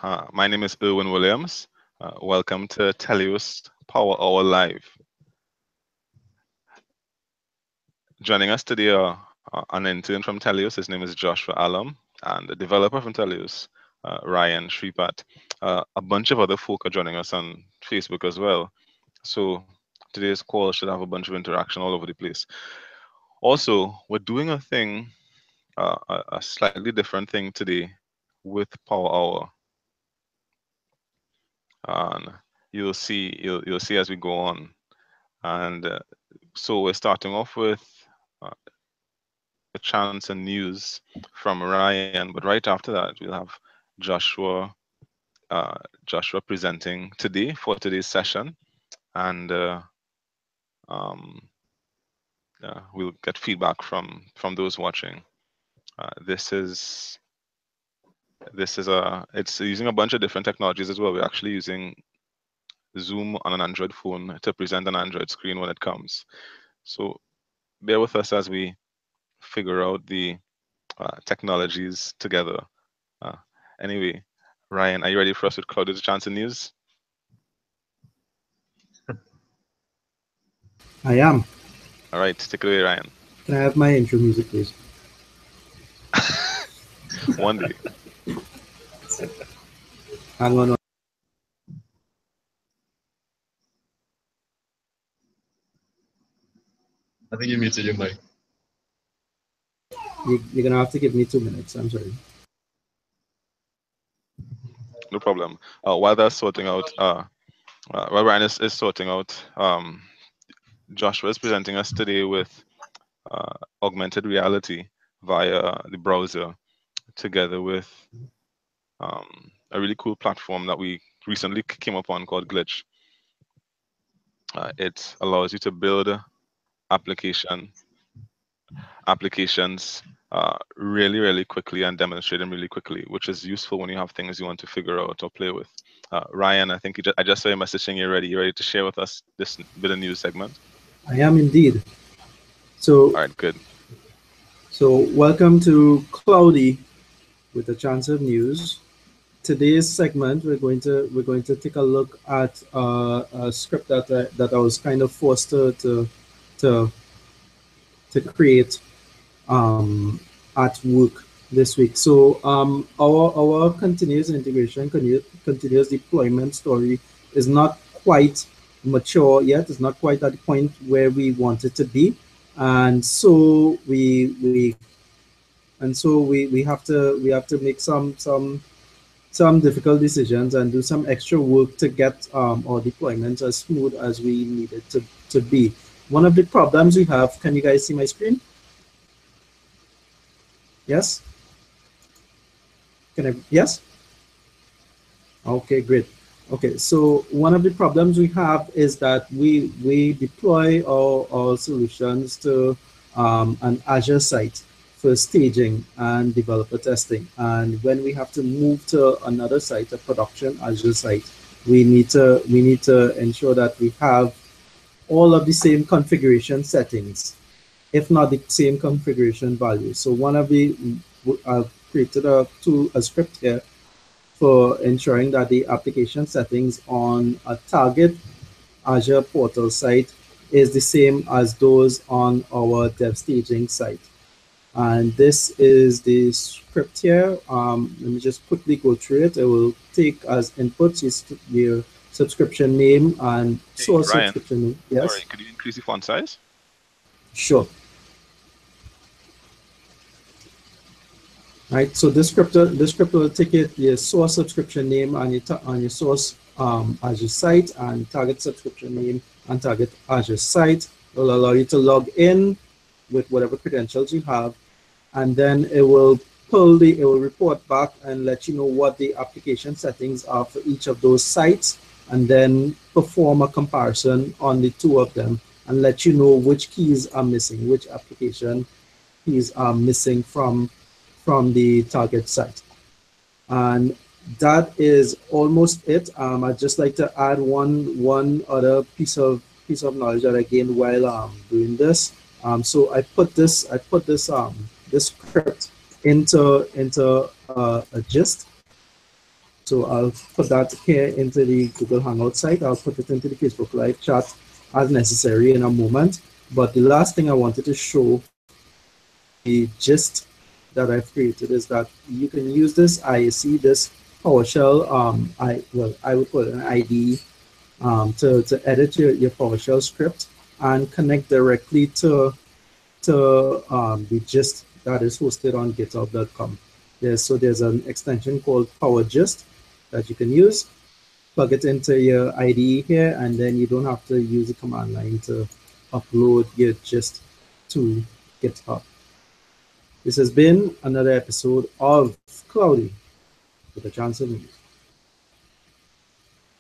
My name is Erwin Williams. Welcome to Teleios Power Hour Live. Joining us today are an intern from Teleios. His name is Joshua Alum, and the developer from Teleios, Ryan Sripat. A bunch of other folk are joining us on Facebook as well. So today's call should have a bunch of interaction all over the place. Also, we're doing a thing, a slightly different thing today with Power Hour. And you'll see as we go on. And so we're starting off with a chance and news from Ryan, but right after that we'll have Joshua Joshua presenting today for today's session, and we'll get feedback from those watching. This is it's using a bunch of different technologies as well. We're actually using Zoom on an Android phone to present an Android screen when it comes. So bear with us as we figure out the technologies together. Anyway, Ryan, are you ready for us with Claudia's Chance and News? I am. All right, take it away, Ryan. Can I have my intro music, please? One day. Hang on. I think you muted your mic. You're going to have to give me 2 minutes. I'm sorry. No problem. While that's sorting out, while Ryan is sorting out, Joshua is presenting us today with augmented reality via the browser, together with a really cool platform that we recently came upon called Glitch. It allows you to build applications really quickly and demonstrate them really quickly, which is useful when you have things you want to figure out or play with. Ryan, I think I just saw your message saying you're ready. You ready to share with us this bit of news segment? I am indeed. So, all right, good. So welcome to Cloudy with a Chance of News. Today's segment, we're going to take a look at a script that I was kind of forced to create at work this week. So our continuous integration, continuous deployment story is not quite mature yet. It's not quite at the point where we want it to be, and so we have to make some difficult decisions and do some extra work to get our deployments as smooth as we need it to be. One of the problems we have, can you guys see my screen? Yes? Yes? Okay, great. Okay, so one of the problems we have is that we deploy our solutions to an Azure site for staging and developer testing. And when we have to move to another site, a production Azure site, we need to ensure that we have all of the same configuration settings, if not the same configuration values. So one of the I've created a script here for ensuring that the application settings on a target Azure portal site is the same as those on our dev staging site. And this is the script here. Let me just quickly go through it. It will take as inputs your subscription name and source Ryan, subscription name. Yes. Sorry, could you increase the font size? Sure. Right. So this script will take your source subscription name and your source Azure site, and target subscription name and target Azure site. It will allow you to log in with whatever credentials you have, and then it will report back and let you know what the application settings are for each of those sites, and then perform a comparison on the two of them and let you know which keys are missing, which application keys are missing from the target site. And that is almost it. I'd just like to add one other piece of knowledge that I gained while doing this. So I put this script into a gist So I'll put that here into the Google Hangout site. I'll put it into the Facebook Live chat as necessary in a moment. But the last thing I wanted to show the gist that I've created is that you can use this IAC, this PowerShell, I would call it an IDE, to edit your PowerShell script and connect directly to the gist that is hosted on github.com. There's an extension called PowerGist that you can use. Plug it into your IDE here, and then you don't have to use the command line to upload your gist to GitHub. This has been another episode of Cloudy with a chance of news.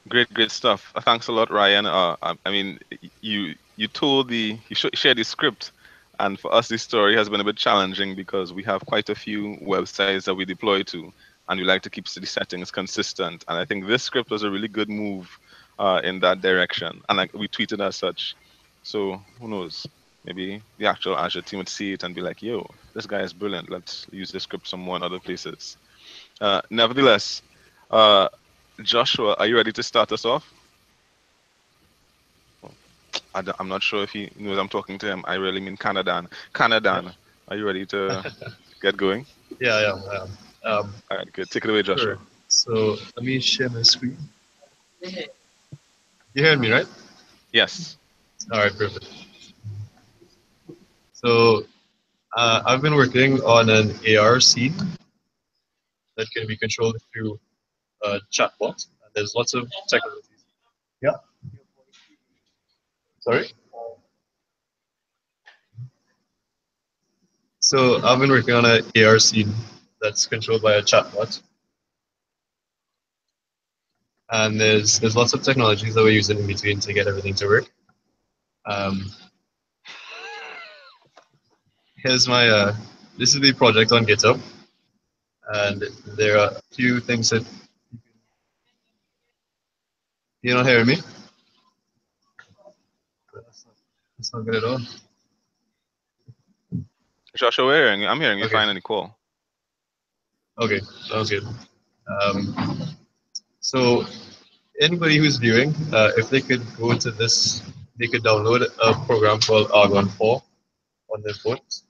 Great stuff. Thanks a lot, Ryan. I mean, you shared the script, and for us, this story has been a bit challenging because we have quite a few websites that we deploy to, and we like to keep the settings consistent. And I think this script was a really good move in that direction, and like we tweeted as such. So who knows? Maybe the actual Azure team would see it and be like, "Yo, this guy is brilliant. Let's use this script some more in other places." Nevertheless. Uh, Joshua, are you ready to start us off? Oh, I'm not sure if he knows I'm talking to him. I really mean Canadan. Yeah, Canadan, are you ready to get going? yeah, I am. I am. All right, good. Take it away, Sure. Joshua. So let me share my screen. You heard me, right? Yes. All right, perfect. So I've been working on an AR scene that can be controlled through a chatbot. And there's lots of technologies. Yeah. Sorry. So I've been working on an AR scene that's controlled by a chatbot, and there's lots of technologies that we're using in between to get everything to work. Um, here's my this is the project on GitHub, and there are a few things that you're not hearing me. That's not good at all. Joshua, I'm hearing you Okay, fine and cool. okay, sounds good. Um, so anybody who's viewing, if they could go to this, they could download a program called Argon 4 on their phones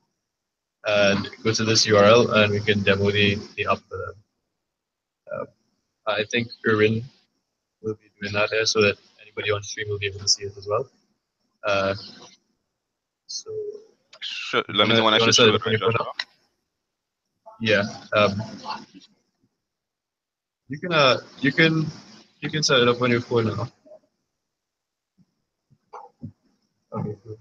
and go to this URL and we can demo the app for them. Uh, I think Irwin will be doing that here so that anybody on stream will be able to see it as well. Uh, so Let me know when I you wanna should set show it it, up on right, your phone now? Joshua? Yeah. You can you can set it up on your phone now. Okay, cool.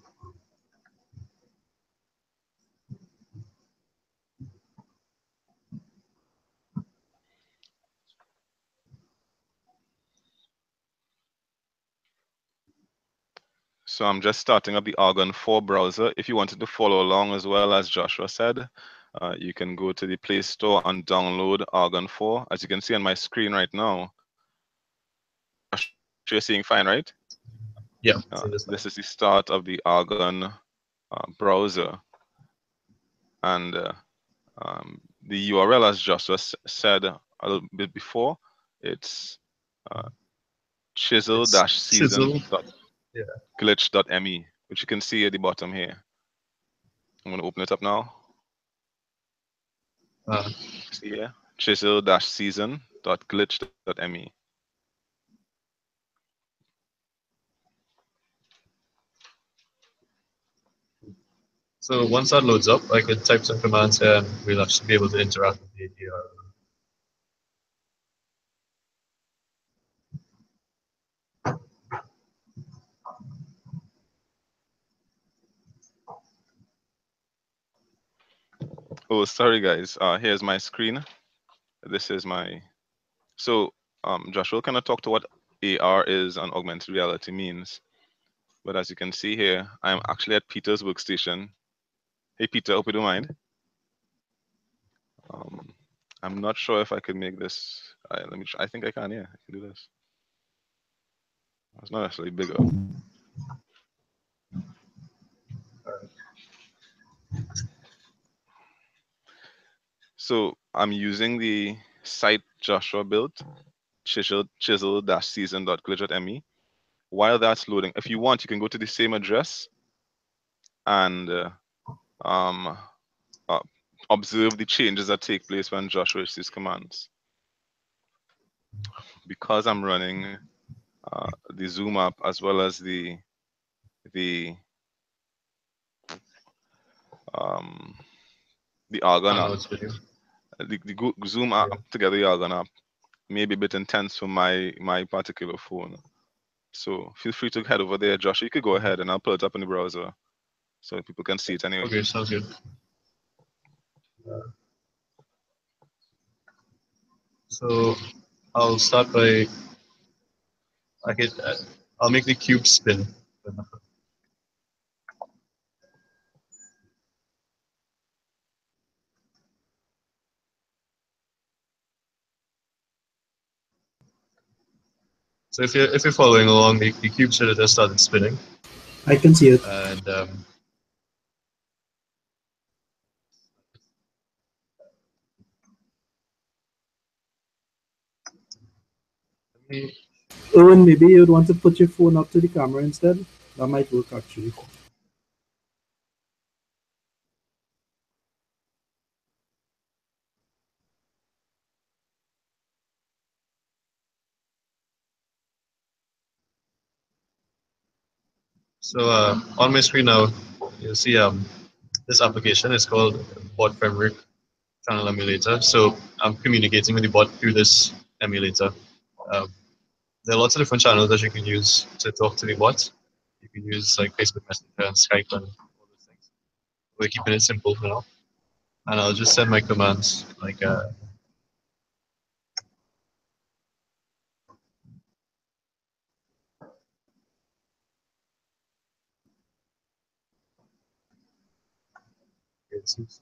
So I'm just starting up the Argon 4 browser. If you wanted to follow along as well, as Joshua said, you can go to the Play Store and download Argon 4. As you can see on my screen right now, you're seeing fine, right? Yeah, so This is the start of the Argon browser. And the URL, as Joshua said a little bit before, it's it's chisel. Yeah. chisel-season.glitch.me, which you can see at the bottom here. I'm going to open it up now. Uh, See here, chisel-season.glitch.me. so once that loads up, I can type some commands here and we'll actually be able to interact with the URL. Oh, sorry guys. Here's my screen. This is my. So, Joshua kind of talk to what AR is and augmented reality means. But as you can see here, I'm actually at Peter's workstation. Hey Peter, hope you don't mind. Um, I'm not sure if I could make this. Let me try. I think I can. Yeah, I can do this. It's not necessarily bigger. So I'm using the site Joshua built, chisel-season.glitch.me. While that's loading, if you want, you can go to the same address and um, uh, observe the changes that take place when Joshua receives commands. Because I'm running the Zoom app as well as the um, the Argon app, Downloads video. the Zoom app Yeah. together, the Argon app may be a bit intense for my particular phone. So feel free to head over there, Josh. You could go ahead and I'll pull it up in the browser so people can see it anyway. Okay, sounds good. So I'll start by I could I'll make the cube spin. So if you're following along, the cube should have just started spinning, I can see it. and let me- Owen, maybe you'd want to put your phone up to the camera instead. That might work actually. so on my screen now, you'll see this application is called Bot Framework Channel Emulator. So I'm communicating with the bot through this emulator. Um, there are lots of different channels that you can use to talk to the bot. You can use like Facebook Messenger and Skype and all those things. We're keeping it simple for now, and I'll just send my commands like it's-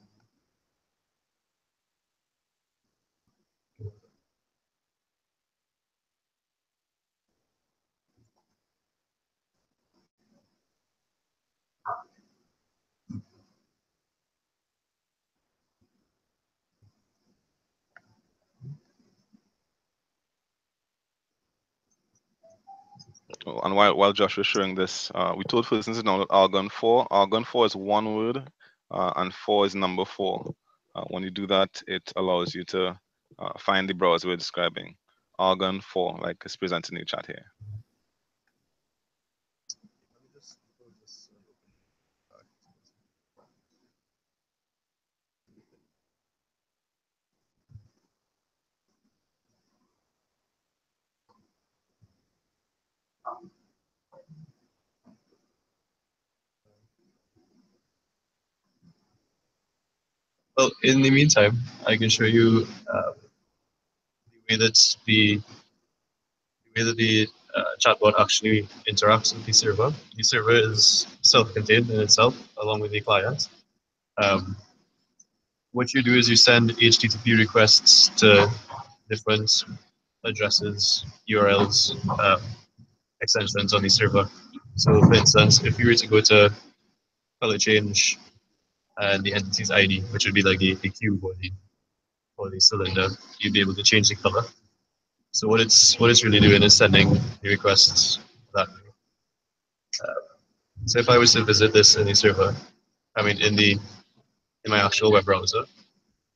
Oh, and while Josh was showing this, we told persons to download Argon 4. Argon 4 is one word, and 4 is number 4. When you do that, it allows you to find the browser we're describing. Argon 4, like it's presented in the chat here. Well, in the meantime, I can show you the way that the chatbot actually interacts with the server. The server is self-contained in itself, along with the client. Um, what you do is you send HTTP requests to different addresses, URLs, extensions on the server. So, for instance, if you were to go to color change and the entity's ID, which would be like the cube or the cylinder, you'd be able to change the color. So what it's really doing is sending the requests that way. So if I was to visit this in the server, I mean in my actual web browser,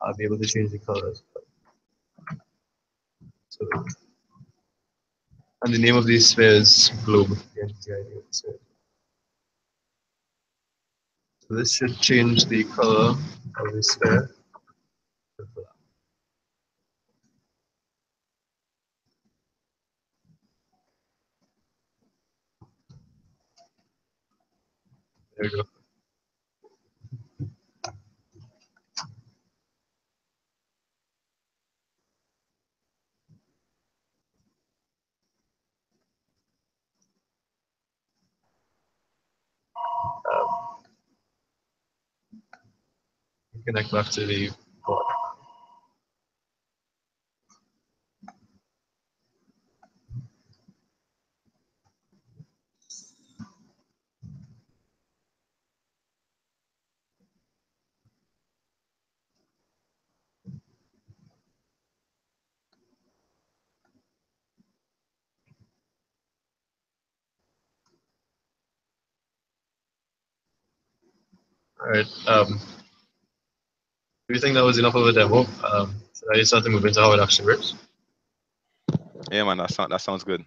I'll be able to change the colors. So, and the name of the sphere is globe. The entity ID of the sphere. So this should change the color of the sphere. There we go. Connect back to the board. All right. Do you think that was enough of a demo? Should I start to move into how it actually works? Yeah, man, that sounds good.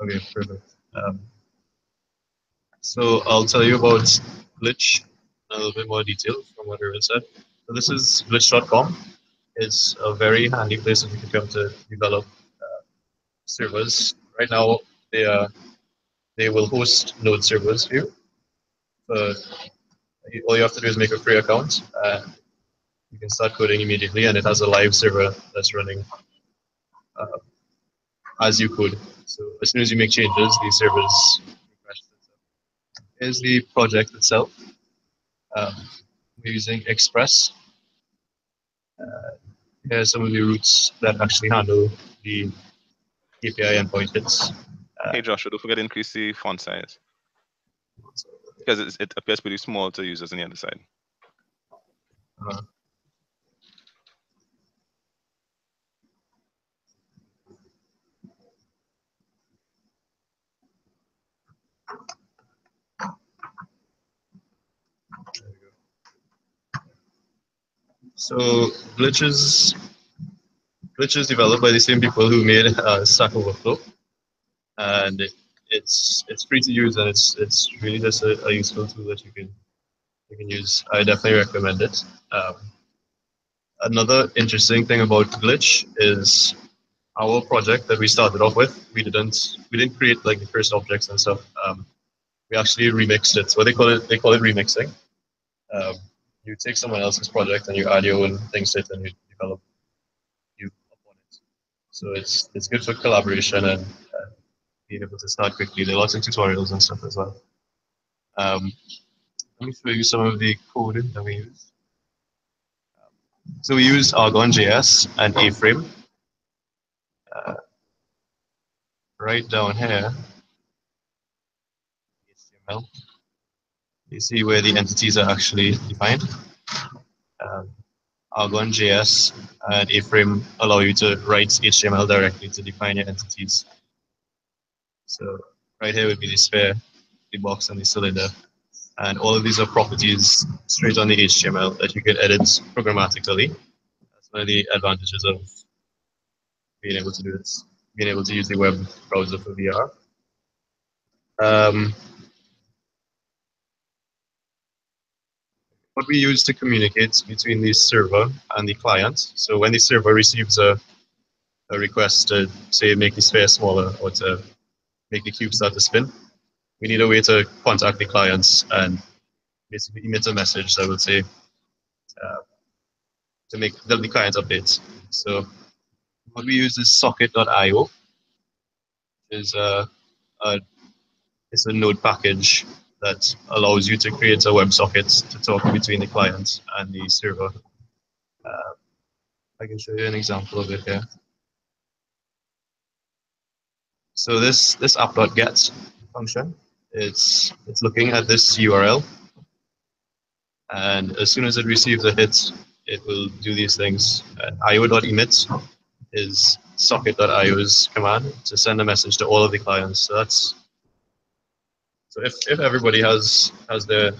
Okay, perfect. So I'll tell you about Glitch in a little bit more detail from what Irvin said. So this is glitch.com. It's a very handy place if you can come to develop servers. Right now, they they will host node servers for you. But all you have to do is make a free account. You can start coding immediately, and it has a live server that's running uh, as you code. So as soon as you make changes, these servers refresh themselves. Here's the project itself. Um, we're using Express. Here are some of the routes that actually handle the API endpoint hits. Hey, Joshua, don't forget to increase the font size because it appears pretty small to users on the other side. Uh, so glitches glitches developed by the same people who made Stack Overflow, and it's free to use, and it's really just a useful tool that you can use. I definitely recommend it. Another interesting thing about Glitch is our project that we started off with. We didn't create like the first objects and stuff. We actually remixed it. So they call it remixing. Um, you take someone else's project and you add your own things to it and you develop you upon it. So it's good for collaboration and being able to start quickly. There are lots of tutorials and stuff as well. Um, let me show you some of the code that we use. So we use Argon.js and A-Frame. Uh, right down here, HTML, you see where the entities are actually defined. Um, Argon.js and A-Frame allow you to write HTML directly to define your entities. So right here would be the sphere, the box, and the cylinder. And all of these are properties straight on the HTML that you can edit programmatically. That's one of the advantages of being able to do this, being able to use the web browser for VR. What we use to communicate between the server and the client. So when the server receives a request to, say, make the sphere smaller or to make the cube start to spin, we need a way to contact the clients and basically emit a message that will say uh, to make the client updates. So what we use is socket.io, is a it's a node package that allows you to create a WebSocket to talk between the client and the server. Uh, I can show you an example of it here. So this app.get function, it's looking at this URL, and as soon as it receives a hit, it will do these things. io.emit is socket.io's command to send a message to all of the clients. So that's if everybody has their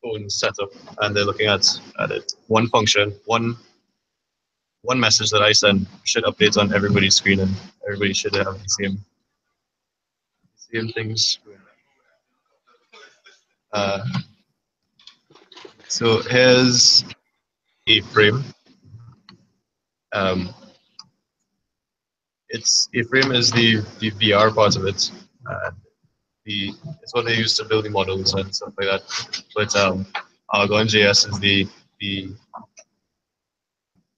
own setup and they're looking at it, one function, one message that I send should update on everybody's screen, and everybody should have the same things. Uh, so here's A-Frame. Um, A-Frame is the VR part of it. It's what they use to build the models and stuff like that. But Argon.js is the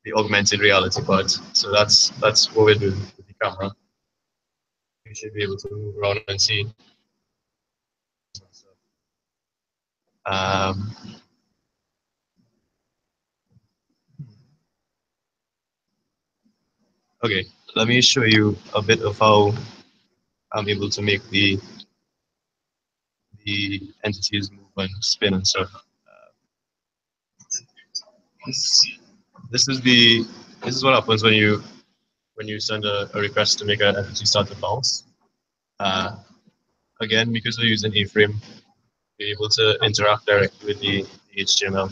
the augmented reality part. So that's what we're doing with the camera. You should be able to move around and see. Um, okay, let me show you a bit of how I'm able to make the entities move and spin and stuff. This, this is what happens when you send a request to make an entity start to bounce. Uh, again, because we're using A-frame, we're able to interact directly with the HTML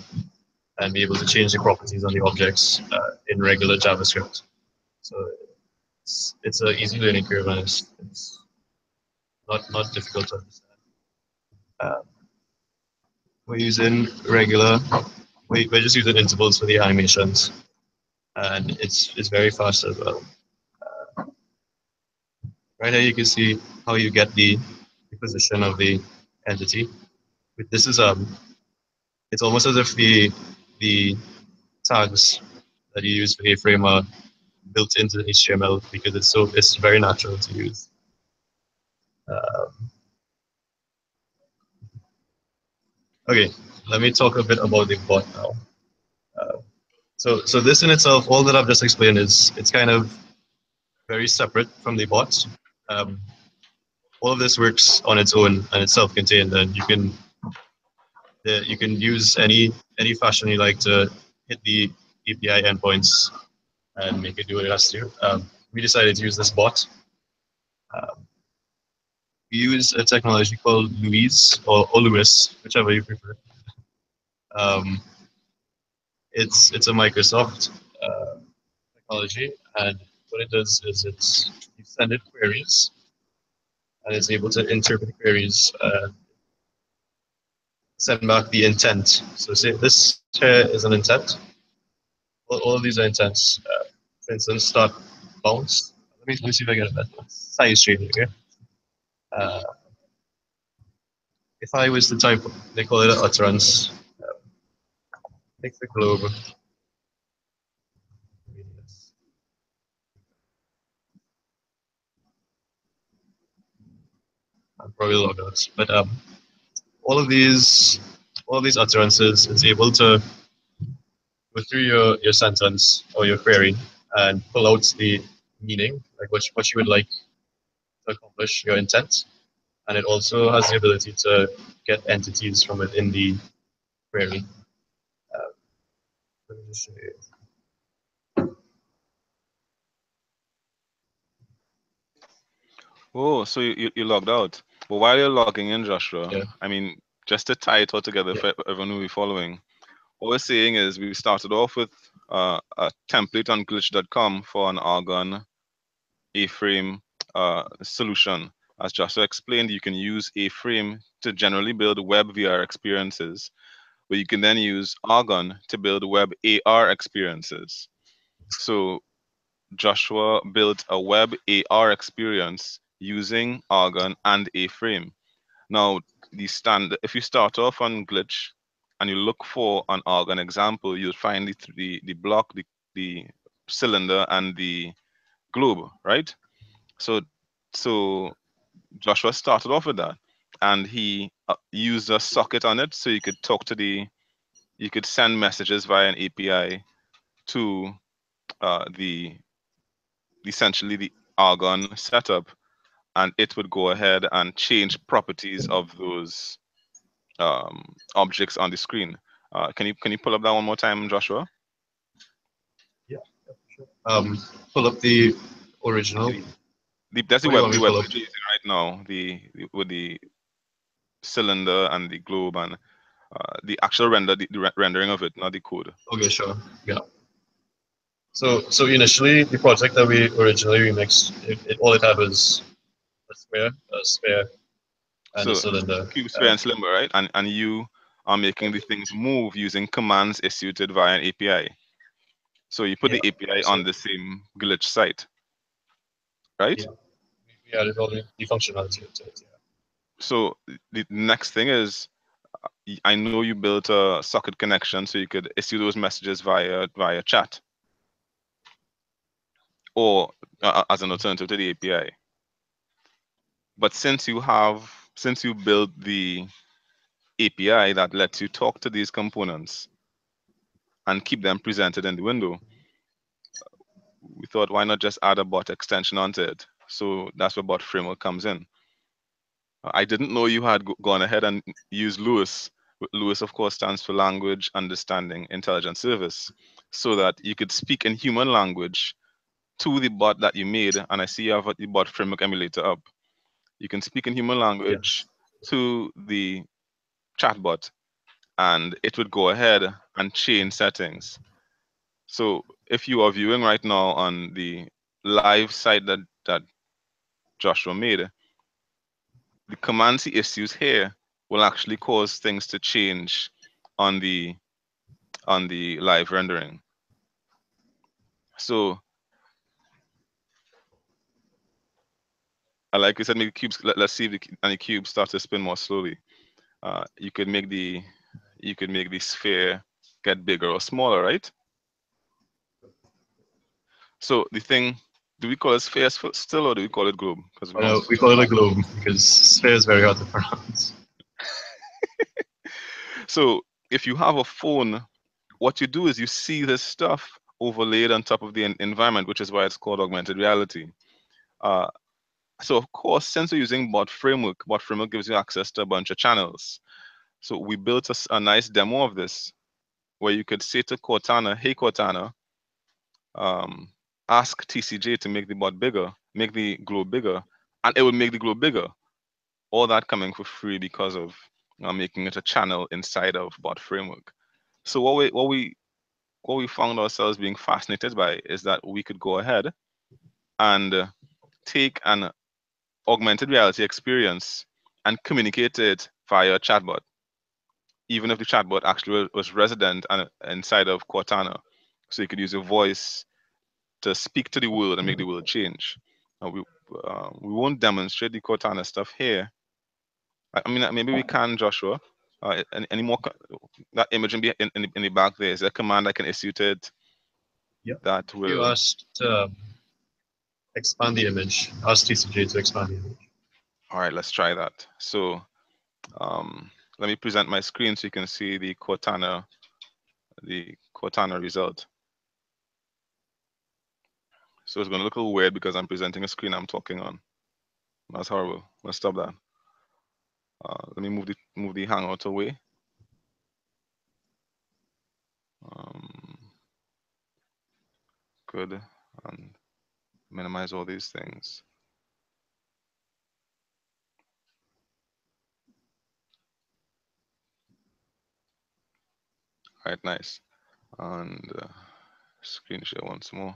and be able to change the properties on the objects in regular JavaScript. So it's an easy learning curve, and it's not difficult to understand. Uh, we're using regular. We're just using intervals for the animations, and it's very fast as well. Right here, you can see how you get the position of the entity. This is it's almost as if the tags that you use for A-frame are built into the HTML because it's very natural to use. Uh, okay, let me talk a bit about the bot now. Uh, so this in itself, all that I've just explained is it's kind of very separate from the bot. Um, all of this works on its own and it's self-contained, and you can use any fashion you like to hit the API endpoints and make it do what it has to. We decided to use this bot. Um, we use a technology called Louise or Louis, whichever you prefer. Um, it's a Microsoft technology, and what it does is you send it queries, and it's able to interpret queries, send back the intent. So say this here is an intent. All of these are intents. For instance, start bounce. Let me see if I get a better size change here. Uh, if I was to type, they call it an utterance. Take the globe. I'm probably log out, but all of these all of these utterances is able to go through your sentence or your query and pull out the meaning, like what you would like to accomplish, your intent. And it also has the ability to get entities from within the query. Uh, let me just show you. Oh, so you logged out. But while you're logging in, Joshua, Yeah, I mean, just to tie it all together yeah, for everyone who will be following, what we're saying is we started off with a template on glitch.com for an Argon A-frame solution. As Joshua explained, you can use A-frame to generally build web VR experiences, but you can then use Argon to build web AR experiences. So Joshua built a web AR experience using Argon and A-frame. Now, if you start off on Glitch and you look for an Argon example, you'll find the block, the cylinder, and the globe, right? So, so Joshua started off with that, and he used a socket on it, so you could you could send messages via an API to the essentially the Argon setup, and it would go ahead and change properties of those objects on the screen. Can you pull up that one more time, Joshua? yeah. Pull up the original. That's What do you want the me to web pull up? that you're using right now. With the cylinder and the globe and the actual rendering of it, not the code. Okay, sure. Yeah. So initially, the project that we originally remixed, all it had was a sphere, and a So cylinder. cube, sphere, and slimmer, right? And you are making the things move using commands issued via an API. So you put Yeah. the API on So the same glitch site, right? yeah, we added all the functionality to it. Yeah. So the next thing is I know you built a socket connection so you could issue those messages via chat or as an alternative to the API. But since you built the API that lets you talk to these components and keep them presented in the window, we thought why not just add a bot extension onto it? So that's where bot framework comes in. I didn't know you had gone ahead and used Lewis. Lewis, of course, stands for Language Understanding Intelligence Service, so that you could speak in human language to the bot that you made. And I see you have the bot framework emulator up. You can speak in human Yeah. language to the chatbot, and it would go ahead and change settings. So if you are viewing right now on the live site that Joshua made, the commands he issues here will actually cause things to change on the live rendering. So I like you said, make the cubes. Let's see if any cubes start to spin more slowly. You could make the sphere get bigger or smaller, right? So the thing, do we call it sphere still, or do we call it globe? Because we found. We call it a globe because sphere is very hard to pronounce. So if you have a phone, what you do is you see this stuff overlaid on top of the environment, which is why it's called augmented reality. Uh, so of course, since we're using bot framework gives you access to a bunch of channels. So we built a nice demo of this where you could say to Cortana, "Hey Cortana, um, ask TCJ to make the bot bigger, make the globe bigger," and it would make the globe bigger. All that coming for free because of making it a channel inside of bot framework. So what we found ourselves being fascinated by is that we could go ahead and take an augmented reality experience and communicate it via chatbot, even if the chatbot actually was resident inside of Cortana. So you could use your voice to speak to the world and make the world change. We won't demonstrate the Cortana stuff here. I mean, maybe we can, Joshua. Any more that image in the back there is a command I can issue to it Yeah. that You will. asked to expand the image. Ask TCJ to expand the image. All right, let's try that. So um, let me present my screen so you can see the Cortana result. So it's going to look a little weird because I'm presenting a screen I'm talking on. That's horrible. Let's stop that. Let me move the Hangout away. Um, Good, and minimize all these things. All right, nice. And screen share once more.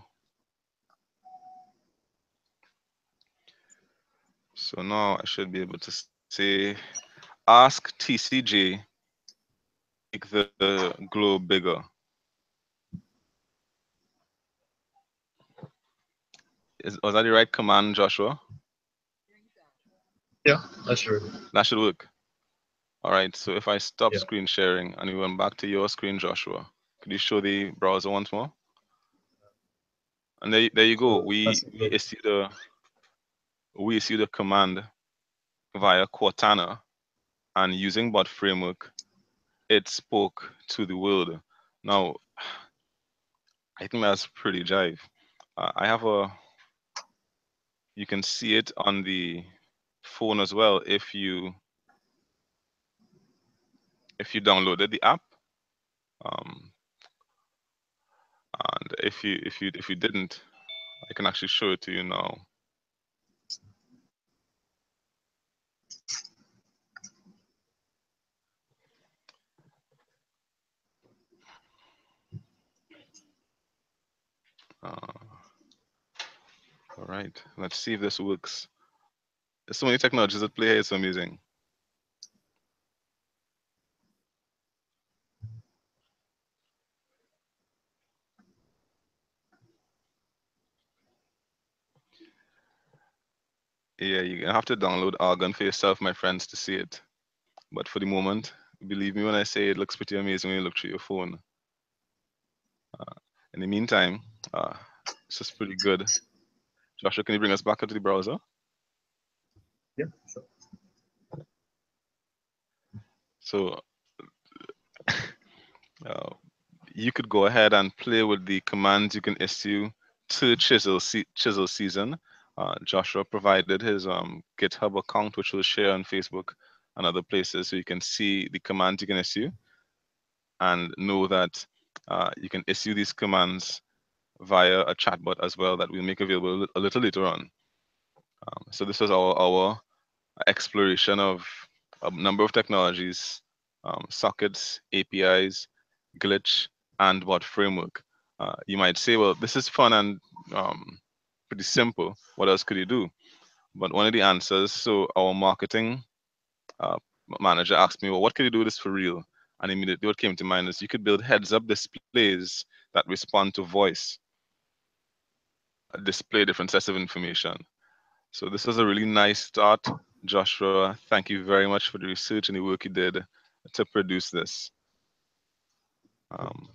So now I should be able to say, ask TCJ to make the globe bigger. Was that the right command, Joshua? Yeah, that's true. That should work. All right, so if I stop Yeah. screen sharing and we went back to your screen, Joshua, could you show the browser once more? And there you go. So We that's we issued a we issued a command via Cortana, and using bot framework, it spoke to the world. Now, I think that's pretty jive. I have you can see it on the phone as well if you downloaded the app. Um, and if you didn't, I can actually show it to you now. Uh, all right, let's see if this works. There's so many technologies at play here. It's amazing. Yeah, you're gonna have to download Argon for yourself, my friends, to see it. But for the moment, believe me when I say it looks pretty amazing when you look through your phone. In the meantime, it's just pretty good. Joshua, can you bring us back into the browser? yeah, sure. So uh, you could go ahead and play with the commands you can issue to Chisel Season. Joshua provided his GitHub account, which we'll share on Facebook and other places, so you can see the commands you can issue and know that you can issue these commands via a chatbot as well that we'll make available a little later on. So this was our exploration of a number of technologies, sockets, APIs, glitch, and what framework. You might say, well, this is fun and pretty simple. What else could you do? But one of the answers, so our marketing uh, manager asked me, well, what could you do this for real? And immediately what came to mind is you could build heads-up displays that respond to voice, display different sets of information. So this was a really nice start. Joshua, thank you very much for the research and the work you did to produce this. Um,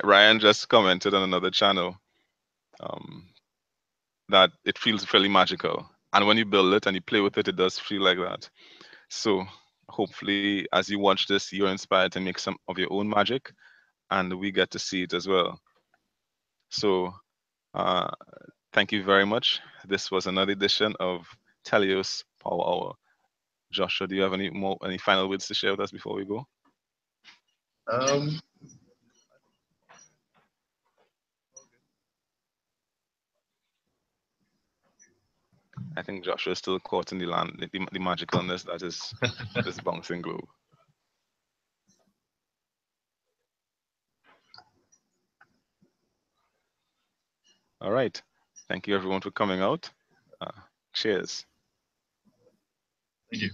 Ryan just commented on another channel um, that it feels fairly magical. And when you build it and you play with it, it does feel like that. So hopefully, as you watch this, you're inspired to make some of your own magic, and we get to see it as well. So uh, thank you very much. This was another edition of Teleios Power Hour. Joshua, do you have any final words to share with us before we go? Um, I think Joshua is still caught in the land, the magicalness that is this bouncing globe. All right. Thank you everyone for coming out. Uh, cheers. Thank you.